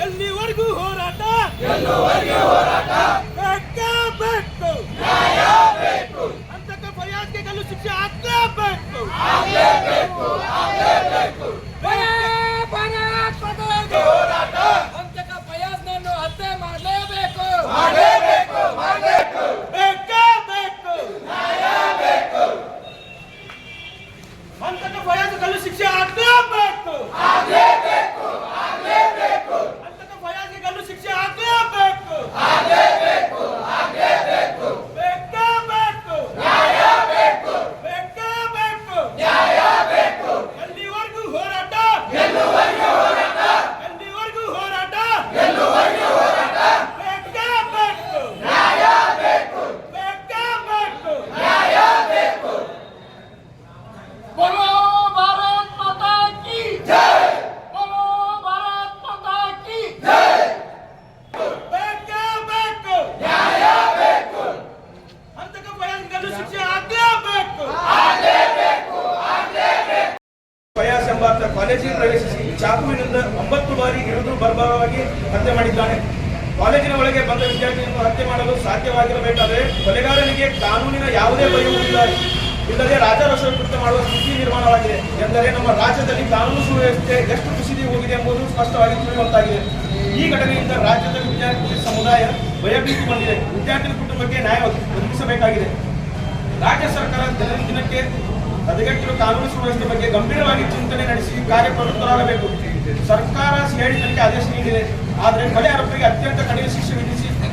ಎಲ್ಲಿವರೆಗೂ ಹೋರಾಟ ಬೇಕು ಅಂತಕ ಫಯಾಜ್ಗೆ ಗಲ್ಲು ಶಿಕ್ಷೆ ಆಗಲೇಬೇಕು ಅಂತಕ ಫಯಾಜ್ನನ್ನು ಹತ್ಯೆ ಮಾಡಲೇಬೇಕು ಅಂತಕ ಫಯಾಜ್ ಗಲ್ಲು ಶಿಕ್ಷೆ ಆಗಲೇಬೇಕು ಅಂತಕ ಫಯಾಜ್ಗೆ ಗಲ್ಲು ಶಿಕ್ಷೆ ಆಗಲೇಬೇಕು ಎಲ್ಲಿವರೆಗೂ ಹೋರಾಟ बोलो भारत माता की जय बोलो भारत माता की जय ಬೇಕು ಅಂತಕ ಫಯಾಜ್ ಗಲ್ಲು ಶಿಕ್ಷೆ ಆಗಲೇಬೇಕು ಫಯಾಜ್ ಎಂಬಾತ ಕಾಲೇಜಿಗೆ ಪ್ರವೇಶಿಸಿ ಚಾಕುವಿನಿಂದ 9 ಬಾರಿ ಇರಿದು ಬರ್ಬರವಾಗಿ ಹತ್ಯೆ ಮಾಡಿದ್ದಾನೆ. ಕಾಲೇಜಿನ ಒಳಗೆ ಬಂದ ವಿದ್ಯಾರ್ಥಿಯನ್ನು ಹತ್ಯೆ ಮಾಡಲು ಸಾಧ್ಯವಾಗಿರಬೇಕಾದರೆ ಕೊಲೆಗಾರನಿಗೆ ಕಾನೂನಿನ ಯಾವುದೇ ಭಯವೂ ಇಲ್ಲದೆ ರಾಜಾರೋಷ ಕೃತ್ಯ ಮಾಡುವ ಸ್ಥಿತಿ ನಿರ್ಮಾಣವಾಗಿದೆ ಎಂದರೆ ನಮ್ಮ ರಾಜ್ಯದಲ್ಲಿ ಕಾನೂನು ಸುವ್ಯವಸ್ಥೆ ಎಷ್ಟು ಕುಸಿದು ಹೋಗಿದೆ ಎಂಬುದು ಸ್ಪಷ್ಟವಾಗಿ ತಿಳಿಯುವಂತಾಗಿದೆ. ಈ ಘಟನೆಯಿಂದ ರಾಜ್ಯದ ವಿದ್ಯಾರ್ಥಿ ಸಮುದಾಯ ಭಯಭೀತಿ ಬಂದಿದೆ. ವಿದ್ಯಾರ್ಥಿ ಕುಟುಂಬಕ್ಕೆ ನ್ಯಾಯ ಒದಗಿಸಬೇಕಾಗಿದೆ. ರಾಜ್ಯ ಸರ್ಕಾರ ದಿನಕ್ಕೆ ಹದಗೆಟ್ಟಿರುವ ಕಾನೂನು ಸುವ್ಯವಸ್ಥೆ ಬಗ್ಗೆ ಗಂಭೀರವಾಗಿ ಚಿಂತನೆ ನಡೆಸಿ ಕಾರ್ಯಪ್ರವೃತ್ತರಾಗಬೇಕು. ಸರ್ಕಾರ ಸಿಐಡಿ ತನಿಖೆ ಆದೇಶ ನೀಡಿದೆ. ಆದರೆ ಕೊಲೆ ಆರೋಪಿಗೆ ಅತ್ಯಂತ ಕಡಿಮೆ ಶಿಕ್ಷೆ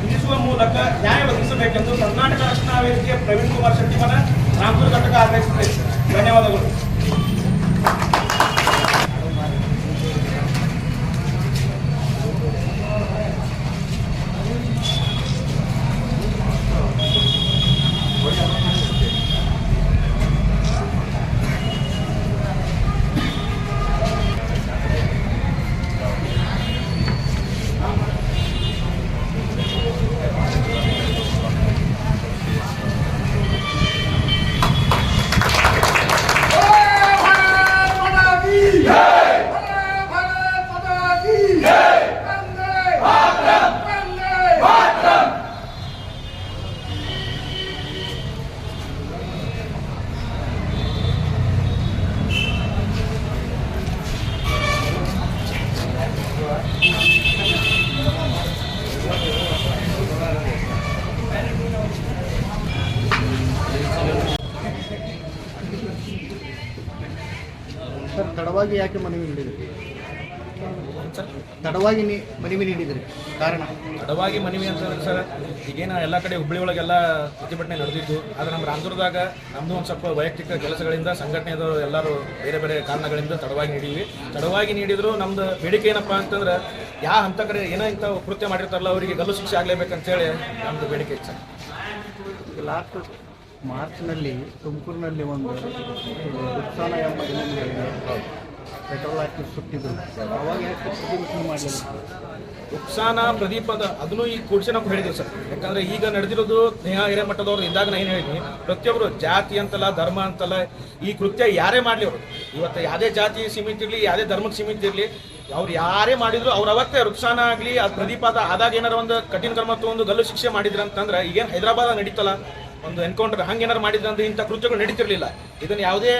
ವಿಧಿಸುವ ಮೂಲಕ ನ್ಯಾಯ ಒದಗಿಸಬೇಕೆಂದು ಕರ್ನಾಟಕ ರಕ್ಷಣಾ ವೇದಿಕೆ ಪ್ರವೀಣ್ ಕುಮಾರ್ ಶೆಟ್ಟಿಮನ ರಾಮಪುರ ಘಟಕ ಆಗ್ರಹಿಸಿದೆ. ಧನ್ಯವಾದಗಳು. ಸರ್, ತಡವಾಗಿ ಯಾಕೆ ಮನವಿ ನೀಡಿದ್ರಿ? ತಡವಾಗಿ ಮನವಿ ನೀಡಿದ್ರಿ ಕಾರಣ? ತಡವಾಗಿ ಮನವಿ ಅಂತಂದ್ರೆ ಸರ್, ಈಗೇನು ಎಲ್ಲ ಕಡೆ ಹುಬ್ಬಳ್ಳಿ ಒಳಗೆಲ್ಲ ಪ್ರತಿಭಟನೆ ನಡೆದಿದ್ದು, ಆದರೆ ನಮ್ಮ ರಾಮದುರ್ಗದಾಗ ನಮ್ಮದು ಒಂದು ಸ್ವಲ್ಪ ವೈಯಕ್ತಿಕ ಕೆಲಸಗಳಿಂದ ಸಂಘಟನೆಯವರು ಎಲ್ಲರೂ ಬೇರೆ ಬೇರೆ ಕಾರಣಗಳಿಂದ ತಡವಾಗಿ ನೀಡೀವಿ. ತಡವಾಗಿ ನೀಡಿದ್ರು ನಮ್ದು ಬೇಡಿಕೆ ಏನಪ್ಪ ಅಂತಂದ್ರೆ, ಯಾವ ಹಂತಕರೆ ಏನೋ ಇಂಥ ಕೃತ್ಯ ಮಾಡಿರ್ತಾರಲ್ಲ ಅವರಿಗೆ ಗಲ್ಲು ಶಿಕ್ಷೆ ಆಗಲೇಬೇಕಂತೇಳಿ ನಮ್ಮದು ಬೇಡಿಕೆ ಇತ್ತು ಸರ್. ಲಾಸ್ಟ್ ಮಾರ್ಚ್ನಲ್ಲಿ ತುಮಕೂರಿನಲ್ಲಿ ಒಂದು ಉತ್ಸಾಹ ಎಂಬ ಪೆಟ್ರೋಲ್ ಹಾಕಿ ಸುಟ್ಟಿದ್ರು. ಅವಾಗ ಯಾಕೆ ಪ್ರತಿಭಟನೆ ಮಾಡಲಿಲ್ಲ? ಉಕ್ಸಾನ ಪ್ರದೀಪದ ಅದನ್ನು ಈಗ ಕೂಡಿಸಿ ನಾವು ಹೇಳಿದ್ದೀವಿ ಸರ್. ಯಾಕಂದರೆ ಈಗ ನಡೆದಿರೋದು ನೇಹಾ ಹಿರೇಮಠದವ್ರು ಇದ್ದಾಗ ನಾನು ಏನು ಹೇಳಿದ್ವಿ, ಪ್ರತಿಯೊಬ್ಬರು ಜಾತಿ ಅಂತಲ್ಲ ಧರ್ಮ ಅಂತಲ್ಲ, ಈ ಕೃತ್ಯ ಯಾರೇ ಮಾಡಲಿ ಅವರು ಇವತ್ತು ಯಾವುದೇ ಜಾತಿ ಸೀಮಿತ ಇರಲಿ, ಯಾವುದೇ ಧರ್ಮಕ್ಕೆ ಸೀಮಿತ ಇರಲಿ, ಅವ್ರು ಯಾರೇ ಮಾಡಿದ್ರು ಅವ್ರು ಅವತ್ತೇ ರುಕ್ಸಾನ ಆಗಲಿ ಅದು ಪ್ರದೀಪ ಆದಾಗ ಏನಾರು ಒಂದು ಕಠಿಣ ಕ್ರಮ ತಗೊಂಡು ಗಲ್ಲು ಶಿಕ್ಷೆ ಮಾಡಿದ್ರು ಅಂತಂದ್ರೆ, ಈಗೇನು ಹೈದರಾಬಾದ್ ನಡೀತಲ್ಲ ಒಂದು ಎನ್ಕೌಂಟರ್ ಹಂಗೇನಾರು ಮಾಡಿದ್ರೆ ಅಂದ್ರೆ ಇಂಥ ಕೃತ್ಯಗಳು ನಡೀತಿರ್ಲಿಲ್ಲ. ಇದನ್ನು ಯಾವುದೇ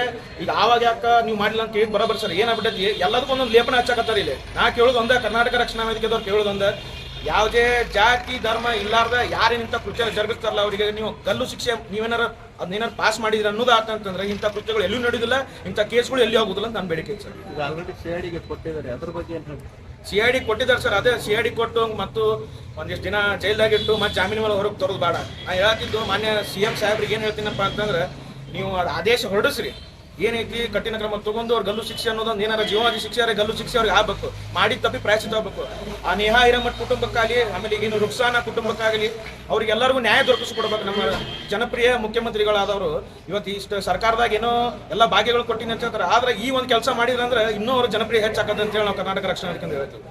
ಈಗ ಆವಾಗ ಯಾಕೆ ನೀವು ಮಾಡಿಲ್ಲ ಅಂತ ಕೇಳಿ ಬರೋಬರ್ ಸರ್. ಏನಾಗ್ಬಿಟ್ಟೈತಿ, ಎಲ್ಲದಕ್ಕೂ ಒಂದೊಂದು ಲೇಪನ ಹಚ್ಚಕತ್ತಾರೆ ಇಲ್ಲಿ. ನಾ ಕೇಳೋದು ಒಂದ, ಕರ್ನಾಟಕ ರಕ್ಷಣಾ ವೇದಿಕೆದವ್ರು ಕೇಳೋದು ಒಂದ, ಯಾವುದೇ ಜಾತಿ ಧರ್ಮ ಇಲ್ಲಾರ್ದ ಯಾರೇನಿಂತ ಕೃತ್ಯ ಜರುಗಿಸ್ತಾರಲ್ಲ ಅವರಿಗೆ ನೀವು ಗಲ್ಲು ಶಿಕ್ಷೆ ನೀವೇನಾರು ಅದನ್ನೇನಾರು ಪಾಸ್ ಮಾಡಿದ್ರೆ ಅನ್ನೋದು ಆತಂತಂದ್ರೆ ಇಂಥ ಕೃತ್ಯಗಳು ಎಲ್ಲೂ ನಡೆಯೋದಿಲ್ಲ, ಇಂಥ ಕೇಸ್ಗಳು ಎಲ್ಲಿ ಹೋಗೋದಿಲ್ಲ ಅಂತ ನನ್ನ ಬೇಡಿಕೆ ಸರ್. ಈಗ ಆಲ್ರೆಡಿ ಸಿಐಡಿಗೆ ಕೊಟ್ಟಿದ್ದಾರೆ, ಅದ್ರ ಬಗ್ಗೆ ಏನು? ಸಿಐಡಿ ಕೊಟ್ಟಿದ್ದಾರೆ ಸರ್. ಅದೇ ಸಿಐಡಿ ಕೊಟ್ಟು ಮತ್ತು ಒಂದಿಷ್ಟು ದಿನ ಜೈಲ್ದಾಗಿಟ್ಟು ಮತ್ತೆ ಜಾಮೀನು ಮೇಲೆ ಹೊರಗೆ ತರೋದು ಬೇಡ. ನಾನು ಹೇಳ್ತಿದ್ದು ಮಾನ್ಯ CM ಸಾಹೇಬ್ರಿಗೆ ಏನು ಹೇಳ್ತೀನಪ್ಪ ಅಂತಂದ್ರೆ, ನೀವು ಆದೇಶ ಹೊರಡಿಸ್ರಿ, ಏನೈತಿ ಕಠಿಣ ಕ್ರಮ ತಗೊಂಡು ಅವ್ರು ಗಲ್ಲು ಶಿಕ್ಷೆ ಅನ್ನೋದೊಂದು ಏನಾರ ಜೀವವಾದಿ ಶಿಕ್ಷೆ ಗಲ್ಲು ಶಿಕ್ಷೆ ಅವ್ರಿಗೆ ಆಗ್ಬೇಕು, ಮಾಡಿದ ತಪ್ಪಿ ಪ್ರಾಯಶ್ಚಿತ್ತ ಆಗಬೇಕು. ಆ ನೇಹಾ ಹಿರೇಮಠ ಕುಟುಂಬಕ್ಕಾಗಲಿ, ಆಮೇಲೆ ಈಗಿನ ರುಕ್ಸಾನ ಕುಟುಂಬಕ್ಕಾಗಲಿ ಅವ್ರಿಗೆಲ್ಲರಿಗೂ ನ್ಯಾಯ ದೊರಕಿಸ್ಕೊಡ್ಬೇಕು. ನಮ್ಮ ಜನಪ್ರಿಯ ಮುಖ್ಯಮಂತ್ರಿಗಳಾದವರು ಇವತ್ತು ಇಷ್ಟು ಸರ್ಕಾರದಾಗ ಏನೋ ಎಲ್ಲ ಭಾಗ್ಯಗಳು ಕೊಟ್ಟಿನಿ ಅಂತ ಹೇಳ್ತಾರೆ, ಆದ್ರೆ ಈ ಒಂದು ಕೆಲಸ ಮಾಡಿದ್ರಂದ್ರೆ ಇನ್ನೂ ಅವ್ರ ಜನಪ್ರಿಯ ಹೆಚ್ಚಾಕತ್ತೆ ಅಂತೇಳಿ ನಾವು ಕರ್ನಾಟಕ ರಕ್ಷಣಾ ವೇದಿಕೆ ಹೇಳ್ತೀವಿ.